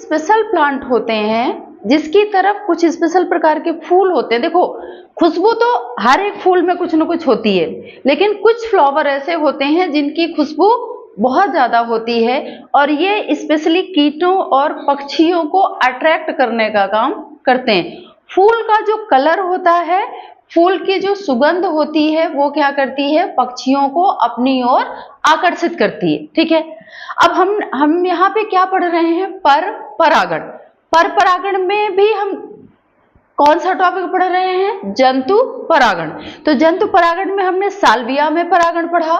Special plant होते हैं जिसकी तरफ कुछ स्पेशल प्रकार के फूल होते हैं। देखो, खुशबू तो हर एक फूल में कुछ न कुछ होती है, लेकिन कुछ फ्लावर ऐसे होते हैं जिनकी खुशबू बहुत ज्यादा होती है और ये स्पेशली कीटों और पक्षियों को अट्रैक्ट करने का काम करते हैं। फूल का जो कलर होता है, फूल की जो सुगंध होती है, वो क्या करती है, पक्षियों को अपनी ओर आकर्षित करती है। ठीक है, अब हम यहाँ पे क्या पढ़ रहे हैं, परागण। परागण में भी हम कौन सा टॉपिक पढ़ रहे हैं, जंतु परागण। तो जंतु परागण में हमने साल्विया में परागण पढ़ा।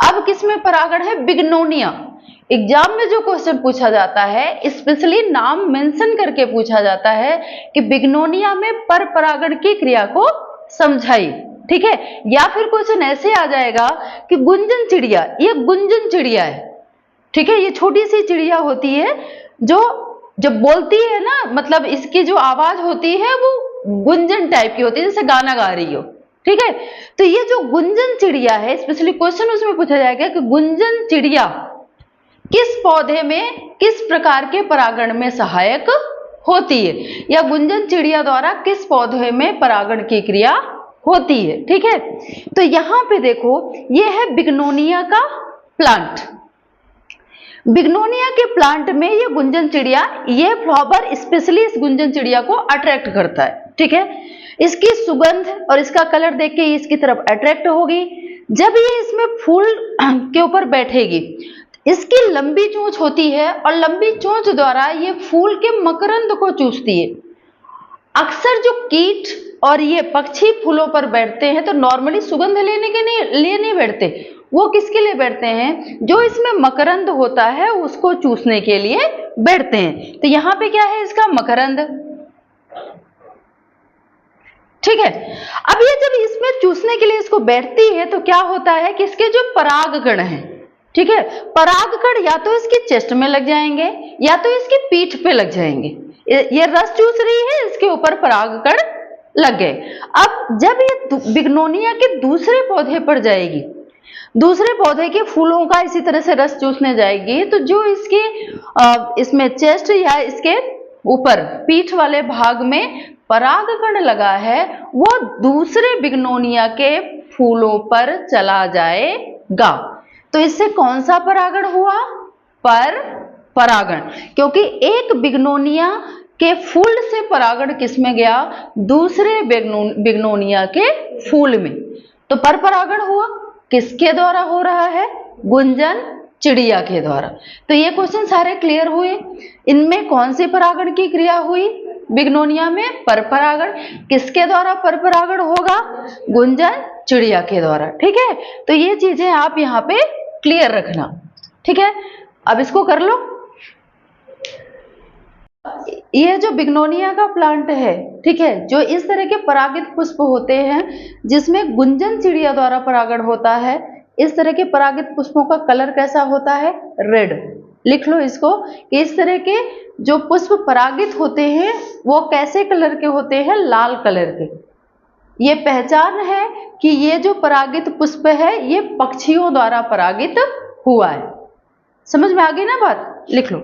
अब किस में परागण है, बिग्नोनिया। एग्जाम में जो क्वेश्चन पूछा जाता है, स्पेशली नाम मेंशन करके पूछा जाता है कि बिग्नोनिया में पर परागण की क्रिया को समझाई। ठीक है, या फिर क्वेश्चन ऐसे आ जाएगा कि गुंजन चिड़िया, ये गुंजन चिड़िया है। ठीक है, ये छोटी सी चिड़िया होती है जो जब बोलती है ना, मतलब इसकी जो आवाज होती है वो गुंजन टाइप की होती है, जैसे गाना गा रही हो। ठीक है, तो ये जो गुंजन चिड़िया है, स्पेशली क्वेश्चन उसमें पूछा जाएगा कि गुंजन चिड़िया किस पौधे में किस प्रकार के परागण में सहायक होती है, या गुंजन चिड़िया द्वारा किस पौधे में परागण की क्रिया होती है। ठीक है, तो यहां पे देखो, ये है बिग्नोनिया का प्लांट। बिग्नोनिया के प्लांट में ये गुंजन चिड़िया, ये फ्लावर स्पेशली इस गुंजन चिड़िया को अट्रैक्ट करता है। ठीक है, इसकी सुगंध और इसका कलर देख के इसकी तरफ अट्रैक्ट होगी। जब ये इसमें फूल के ऊपर बैठेगी, इसकी लंबी चोंच होती है और लंबी चोंच द्वारा ये फूल के मकरंद को चूसती है। अक्सर जो कीट और ये पक्षी फूलों पर बैठते हैं तो नॉर्मली सुगंध लेने के लिए नहीं बैठते, वो किसके लिए बैठते हैं, जो इसमें मकरंद होता है उसको चूसने के लिए बैठते हैं। तो यहाँ पे क्या है, इसका मकरंद। ठीक है, अब ये जब इसमें चूसने के लिए इसको बैठती है तो क्या होता है कि इसके जो परागकण हैं, ठीक है, परागकण या तो इसकी चेस्ट में लग जाएंगे या तो इसकी पीठ पे लग जाएंगे। ये रस चूस रही है, इसके ऊपर परागकण लग गए। अब जब ये बिग्नोनिया के दूसरे पौधे पर जाएगी, दूसरे पौधे के फूलों का इसी तरह से रस चूसने जाएगी, तो जो इसके इसमें चेस्ट या इसके ऊपर पीठ वाले भाग में परागकण लगा है, वो दूसरे बिग्नोनिया के फूलों पर चला जाएगा। तो इससे कौन सा परागण हुआ, परागण, क्योंकि एक बिग्नोनिया के फूल से परागण किसमें गया, दूसरे बिग्नोनिया के फूल में। तो परागण हुआ, किसके द्वारा हो रहा है, गुंजन चिड़िया के द्वारा। तो ये क्वेश्चन सारे क्लियर हुए। इनमें कौन सी परागण की क्रिया हुई, बिग्नोनिया में परागण। किसके द्वारा परागण होगा, गुंजन चिड़िया के द्वारा। ठीक है, तो ये चीजें आप यहाँ पे क्लियर रखना। ठीक है, अब इसको कर लो। ये जो बिग्नोनिया का प्लांट है, ठीक है, जो इस तरह के परागित पुष्प होते हैं जिसमें गुंजन चिड़िया द्वारा परागण होता है, इस तरह के परागित पुष्पों का कलर कैसा होता है, रेड। लिख लो इसको कि इस तरह के जो पुष्प परागित होते हैं वो कैसे कलर के होते हैं, लाल कलर के। ये पहचान है कि ये जो परागित पुष्प है ये पक्षियों द्वारा परागित हुआ है। समझ में आ गई ना बात, लिख लो।